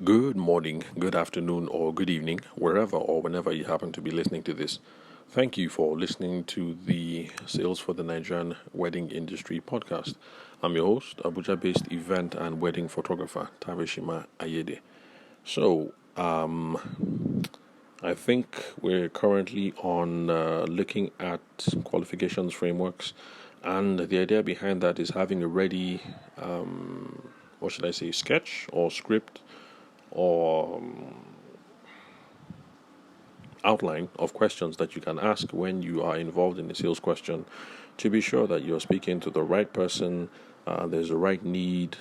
Good morning, good afternoon, or good evening, wherever or whenever you happen to be listening to this. Thank you for listening to the Sales for the Nigerian Wedding Industry podcast. I'm your host, Abuja based event and wedding photographer, Tavishima Ayede. So, I think we're currently on looking at qualifications frameworks, and the idea behind that is having a ready, what should I say, sketch or script or outline of questions that you can ask when you are involved in a sales question to be sure that you're speaking to the right person. There's a right need,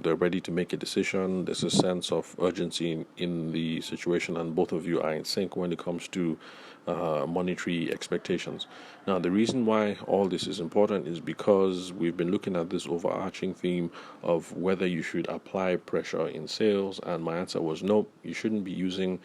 they're ready to make a decision, there's a sense of urgency in the situation, and both of you are in sync when it comes to monetary expectations. Now, the reason why all this is important is because we've been looking at this overarching theme of whether you should apply pressure in sales, and my answer was no, you shouldn't be using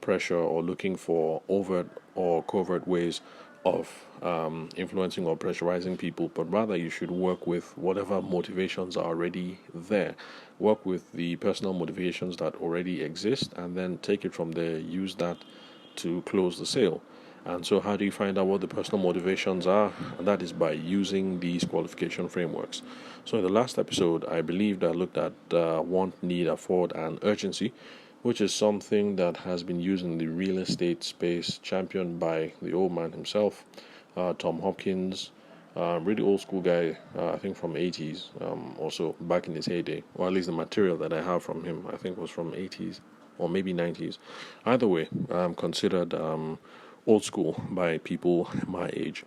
pressure or looking for overt or covert ways of influencing or pressurizing people, but rather you should work with whatever motivations are already there. Work with the personal motivations that already exist and then take it from there, use that to close the sale. And so, how do you find out what the personal motivations are? And that is by using these qualification frameworks. So, in the last episode, I believed I looked at want, need, afford, and urgency, which is something that has been used in the real estate space, championed by the old man himself, Tom Hopkins, really old school guy, I think from 80s, also back in his heyday, or at least the material that I have from him, I think was from 80s or maybe 90s. Either way, considered old school by people my age.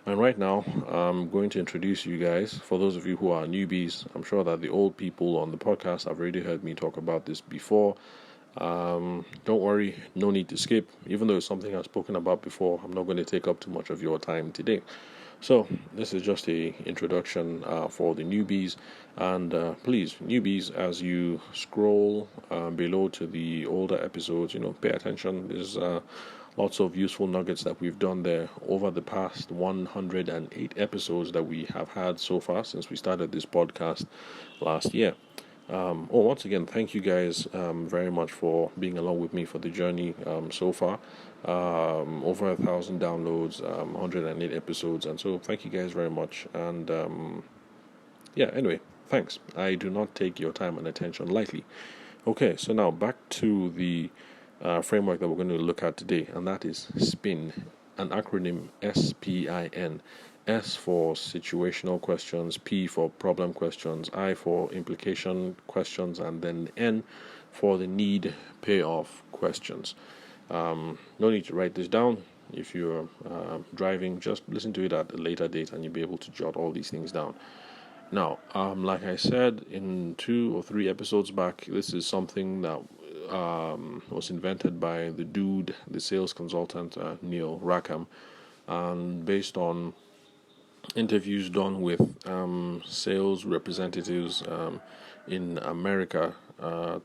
And right now, I'm going to introduce you guys. For those of you who are newbies, I'm sure that the old people on the podcast have already heard me talk about this before. Don't worry, no need to skip. Even though it's something I've spoken about before, I'm not going to take up too much of your time today. So this is just a introduction for the newbies, and please, newbies, as you scroll below to the older episodes, pay attention. There's lots of useful nuggets that we've done there over the past 108 episodes that we have had so far since we started this podcast last year. Once again, thank you guys very much for being along with me for the journey so far. Over 1,000 downloads, 108 episodes, and so thank you guys very much. And anyway, thanks. I do not take your time and attention lightly. Okay, so now back to the framework that we're going to look at today, and that is SPIN, an acronym SPIN. S for situational questions, P for problem questions, I for implication questions, and then N for the need payoff questions. No need to write this down. If you're driving, just listen to it at a later date and you'll be able to jot all these things down. Now, like I said in 2 or 3 episodes back, this is something that was invented by the sales consultant, Neil Rackham, and based on interviews done with sales representatives in America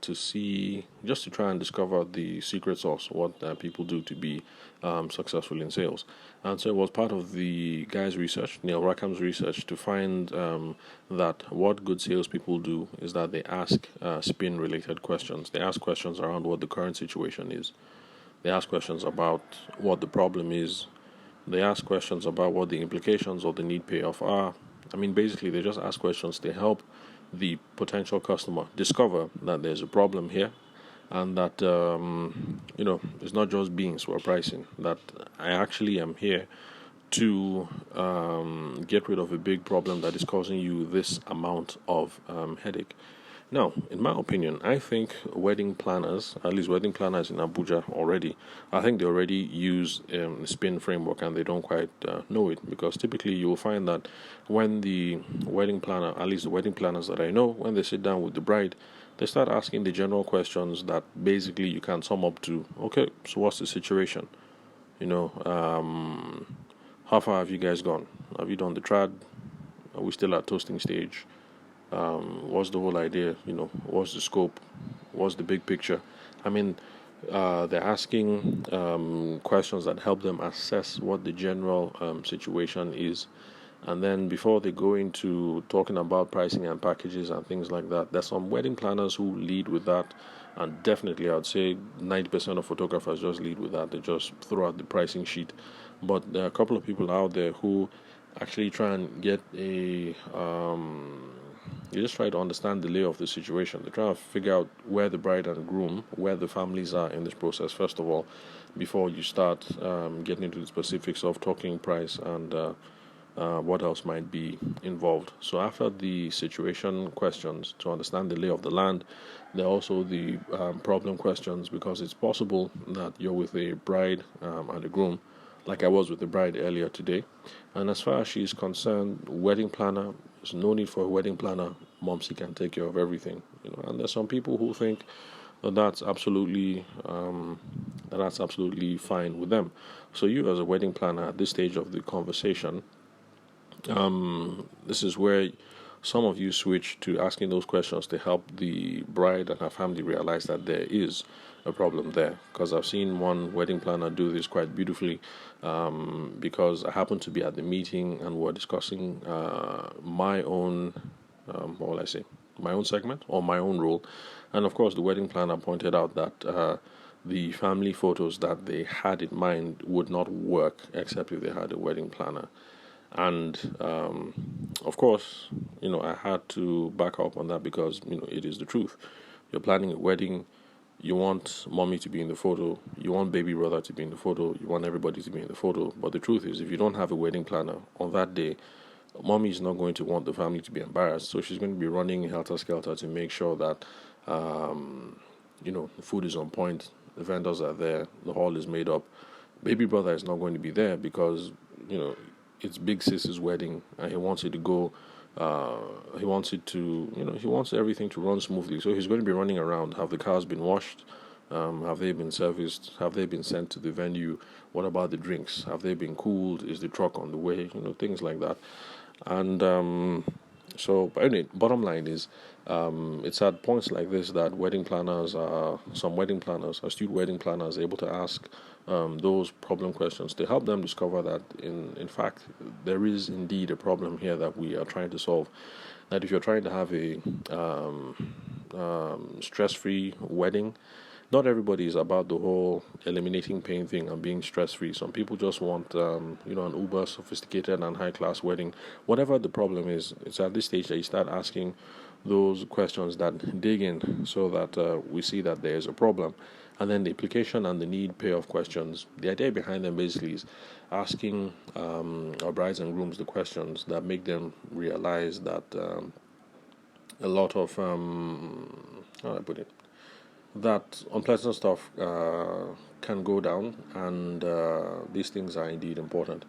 to try and discover the secret sauce, what people do to be successful in sales. And so it was part of the guy's research, Neil Rackham's research, to find that what good salespeople do is that they ask spin-related questions. They ask questions around what the current situation is. They ask questions about what the problem is. They ask questions about what the implications or the need payoff are. I mean, basically, they just ask questions to help the potential customer discover that there's a problem here, and that it's not just beans we're pricing. That I actually am here to get rid of a big problem that is causing you this amount of headache. Now, in my opinion, I think wedding planners, at least wedding planners in Abuja already, I think they already use the SPIN framework and they don't quite know it, because typically you will find that when the wedding planner, at least the wedding planners that I know, when they sit down with the bride, they start asking the general questions that basically you can sum up to, okay, so what's the situation? How far have you guys gone? Have you done the trad? Are we still at toasting stage? What's the whole idea? What's the scope? What's the big picture? I mean, they're asking questions that help them assess what the general situation is, And then before they go into talking about pricing and packages and things like that, there's some wedding planners who lead with that. And definitely, I would say 90% of photographers just lead with that. They just throw out the pricing sheet. But there are a couple of people out there who actually try and get you just try to understand the lay of the situation. They try to figure out where the bride and groom, where the families are in this process, first of all, before you start getting into the specifics of talking price and what else might be involved. So after the situation questions to understand the lay of the land, there are also the problem questions, because it's possible that you're with a bride and a groom, like I was with the bride earlier today, and as far as she's concerned, wedding planner, there's no need for a wedding planner. Momsy can take care of everything, And there's some people who think that that's absolutely fine with them. So you, as a wedding planner, at this stage of the conversation, this is where some of you switch to asking those questions to help the bride and her family realize that there is a problem there. Because I've seen one wedding planner do this quite beautifully, because I happened to be at the meeting and we're discussing my own, what will I say, my own segment or my own role. And of course, the wedding planner pointed out that the family photos that they had in mind would not work except if they had a wedding planner. And of course, I had to back up on that, because it is the truth. You're planning a wedding, you want mommy to be in the photo, you want baby brother to be in the photo, you want everybody to be in the photo. But the truth is, if you don't have a wedding planner on that day, mommy is not going to want the family to be embarrassed. So she's going to be running helter skelter to make sure that the food is on point, the vendors are there, the hall is made up. Baby brother is not going to be there because it's big sis's wedding, and he wants it to go. He wants it to, he wants everything to run smoothly. So he's going to be running around. Have the cars been washed? Have they been serviced? Have they been sent to the venue? What about the drinks? Have they been cooled? Is the truck on the way? Things like that. And but anyway, bottom line is, it's at points like this that some wedding planners, astute wedding planners, are able to ask those problem questions to help them discover that, in fact, there is indeed a problem here that we are trying to solve. That if you're trying to have a stress-free wedding, not everybody is about the whole eliminating pain thing and being stress-free. Some people just want, an uber sophisticated and high-class wedding. Whatever the problem is, it's at this stage that you start asking those questions that dig in, so that we see that there is a problem. And then the implication and the need payoff questions. The idea behind them basically is asking our brides and grooms the questions that make them realize that a lot of, how do I put it? That unpleasant stuff can go down, and these things are indeed important.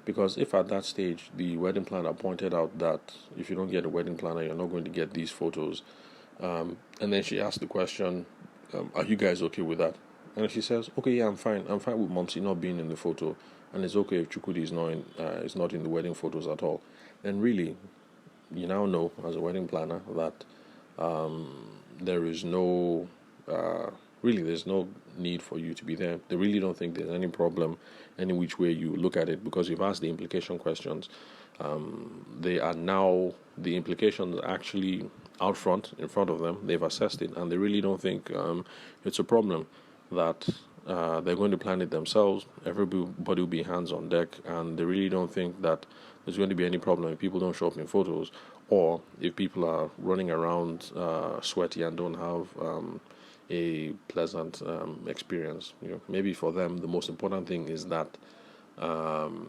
Because if at that stage the wedding planner pointed out that if you don't get a wedding planner, you're not going to get these photos, and then she asked the question, are you guys okay with that? And she says, okay, yeah, I'm fine with Momsy not being in the photo, and it's okay if Chukwudi is not in the wedding photos at all. Then really, you now know as a wedding planner that there is no there's no need for you to be there. They really don't think there's any problem any which way you look at it, because you've asked the implication questions. They are now, the implications actually out front, in front of them. They've assessed it, and they really don't think it's a problem, that they're going to plan it themselves. Everybody will be hands on deck, and they really don't think that there's going to be any problem if people don't show up in photos, or if people are running around sweaty and don't have a pleasant experience. Maybe for them the most important thing is that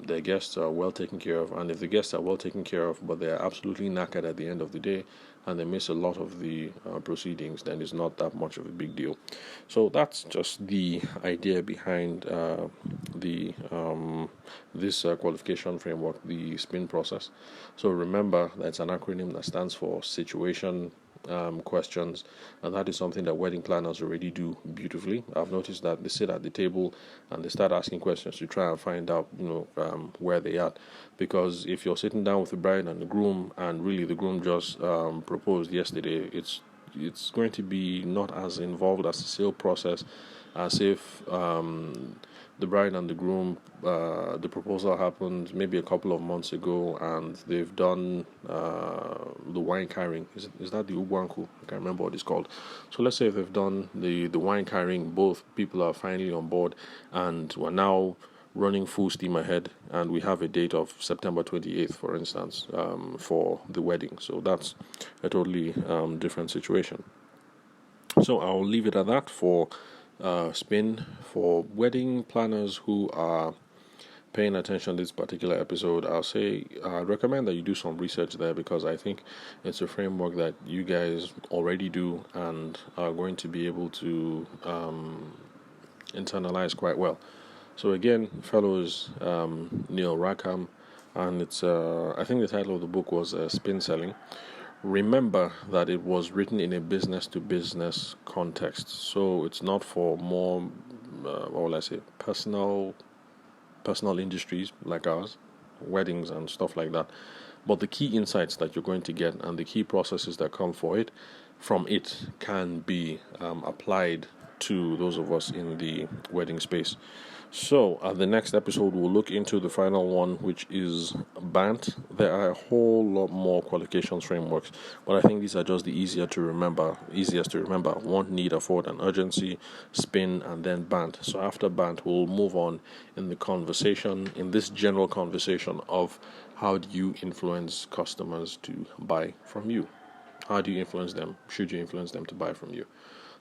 their guests are well taken care of, and if the guests are well taken care of but they're absolutely knackered at the end of the day and they miss a lot of the proceedings, then it's not that much of a big deal. So that's just the idea behind this qualification framework, the SPIN process. So remember, that's an acronym that stands for situation, questions, and that is something that wedding planners already do beautifully. I've noticed that they sit at the table and they start asking questions to try and find out, where they are. Because if you're sitting down with the bride and the groom, and really the groom just proposed yesterday, it's going to be not as involved as the sale process as if the bride and the groom, the proposal happened maybe a couple of months ago, and they've done the wine carrying. Is that the Uguanku? I can't remember what it's called. So let's say if they've done the wine carrying, both people are finally on board, and we're now running full steam ahead, and we have a date of September 28th, for instance, for the wedding. So that's a totally different situation. So I'll leave it at that for spin. For wedding planners who are paying attention to this particular episode, I recommend that you do some research there, because I think it's a framework that you guys already do and are going to be able to internalize quite well. So again, fellows, Neil Rackham, and it's I think the title of the book was Spin Selling. Remember that it was written in a business-to-business context, so it's not for more, what will I say, personal industries like ours, weddings and stuff like that. But the key insights that you're going to get and the key processes that come from it can be applied to those of us in the wedding space. So, the next episode, we'll look into the final one, which is BANT. There are a whole lot more qualifications frameworks, but I think these are just the easiest to remember. Want, need, afford, and urgency, SPIN, and then BANT. So after BANT, we'll move on in this general conversation of how do you influence customers to buy from you? How do you influence them? Should you influence them to buy from you?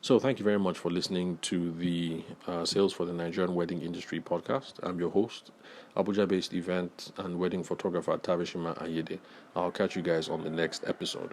So thank you very much for listening to the Sales for the Nigerian Wedding Industry podcast. I'm your host, Abuja-based event and wedding photographer Tavishima Ayede. I'll catch you guys on the next episode.